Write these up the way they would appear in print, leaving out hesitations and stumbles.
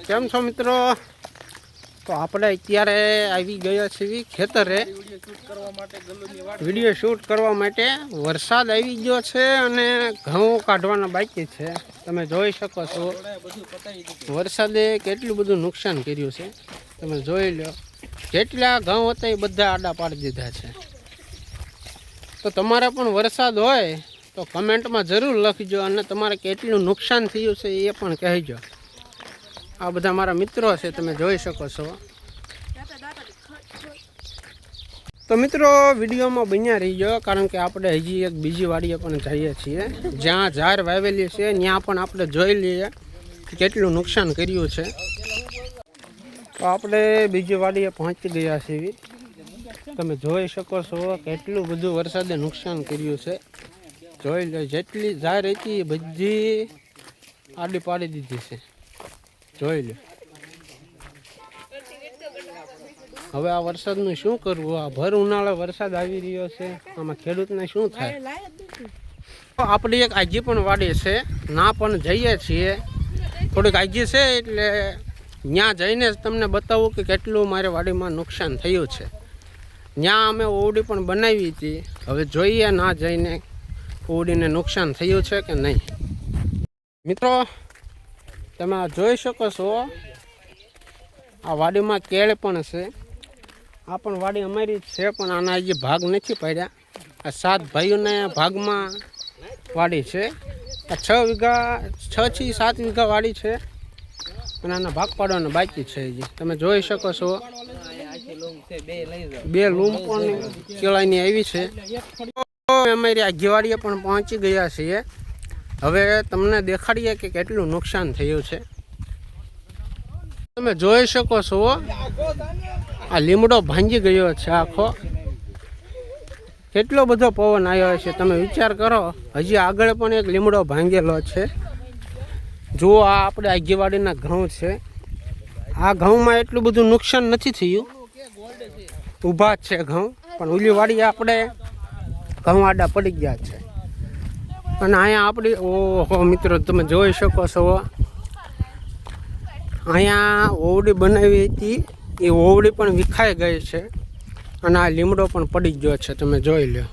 કેમ છો મિત્રો? તો આપણે અત્યારે આવી ગયા છીએ ખેતરે વિડીયો શૂટ કરવા માટે. વરસાદ આવી ગયો છે અને ઘઉં કાઢવાના બાકી છે. તમે જોઈ શકો છો વરસાદે કેટલું બધું નુકસાન કર્યું છે. તમે જોઈ લો જેટલા ઘઉં હતા એ બધા આડા પાડી દીધા છે. તો તમારે પણ વરસાદ હોય તો કમેન્ટમાં જરૂર લખજો અને તમારે કેટલું નુકસાન થયું છે એ પણ કહેજો. આ બધા મારા મિત્રો છે, તમે જોઈ શકો છો. તો મિત્રો વિડીયોમાં બન્યા રહીજો, કારણ કે આપણે હજી એક બીજી વાડીએ પણ જઈએ છીએ જ્યાં ઝાર વાવેલી છે. ત્યાં પણ આપણે જોઈ લઈએ કે કેટલું નુકસાન કર્યું છે. તો આપણે બીજી વાડીએ પહોંચી ગયા છીએ. તમે જોઈ શકો છો કેટલું બધું વરસાદે નુકસાન કર્યું છે. જોઈ લો જેટલી ઝાર હતી એ બધી આડી પાડી દીધી છે. જોઈ લો. હવે આ વરસાદનું શું કરવું? આ ભર ઉનાળે વરસાદ આવી રહ્યો છે, આમાં ખેડૂતને શું થાય? આપણી એક આજી પણ વાડી છે, ના પણ જઈએ છીએ. થોડીક આજી છે એટલે ત્યાં જઈને જ તમને બતાવું કે કેટલું મારે વાડીમાં નુકસાન થયું છે. ત્યાં અમે ઓવડી પણ બનાવી હતી. હવે જોઈએ ના જઈને ઓવડીને નુકસાન થયું છે કે નહીં. મિત્રો તમે જોઈ શકો છો આ વાડીમાં કેળ પણ છે. આ પણ વાડી અમારી જ છે, પણ આના હજી ભાગ નથી પાડ્યા. આ 7 ભાઈઓને ભાગમાં વાડી છે. આ 6 વીઘા 6 થી 7 વીઘા વાડી છે અને આના ભાગ પાડવાના બાકી છે. હજી તમે જોઈ શકો છો 2 લૂમ પણ કેળાની આવી છે. અમારી આજી વાડીએ પણ પહોંચી ગયા છીએ. હવે તમને દેખાડીએ કે કેટલું નુકસાન થયું છે. તમે જોઈ શકો છો આ લીમડો ભાંગી ગયો છે આખો. કેટલો બધો પવન આવ્યો છે, તમે વિચાર કરો. હજી આગળ પણ એક લીમડો ભાંગેલો છે. જુઓ આ આપણે આગેવાડીના ઘઉં છે. આ ઘઉંમાં એટલું બધું નુકસાન નથી થયું, ઊભા જ છે ઘઉં. પણ ઓલી વાડી આપણે ઘઉં આડા પડી ગયા છે. અને અહીંયા આપણી ઓહો મિત્રો તમે જોઈ શકો છો અહીંયા ઓવડી બનાવી હતી એ ઓવડી પણ વિખાઈ ગઈ છે અને આ લીમડો પણ પડી ગયો છે. તમે જોઈ લો.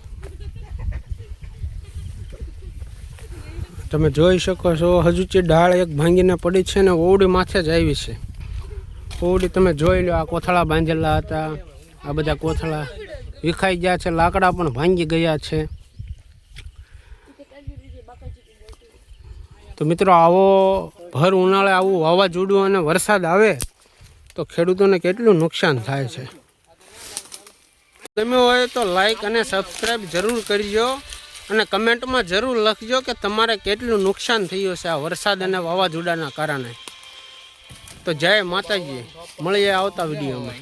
તમે જોઈ શકો છો હજુ જે ડાળ એક ભાંગીને પડી છે ને ઓવડી માથે જ આવી છે. ઓવડી તમે જોઈ લો. આ કોથળા બાંધેલા હતા, આ બધા કોથળા વિખાઈ ગયા છે. લાકડા પણ ભાંગી ગયા છે. તો મિત્રો આવો ભર ઉનાળે આવું વાવાઝોડું અને વરસાદ આવે તો ખેડૂતોને કેટલું નુકસાન થાય છે. ગમ્યું હોય તો લાઈક અને સબસ્ક્રાઈબ જરૂર કરજો અને કમેન્ટમાં જરૂર લખજો કે તમારે કેટલું નુકસાન થયું છે આ વરસાદ અને વાવાઝોડાના કારણે. તો જય માતાજી, મળીએ આવતા વિડીયોમાં.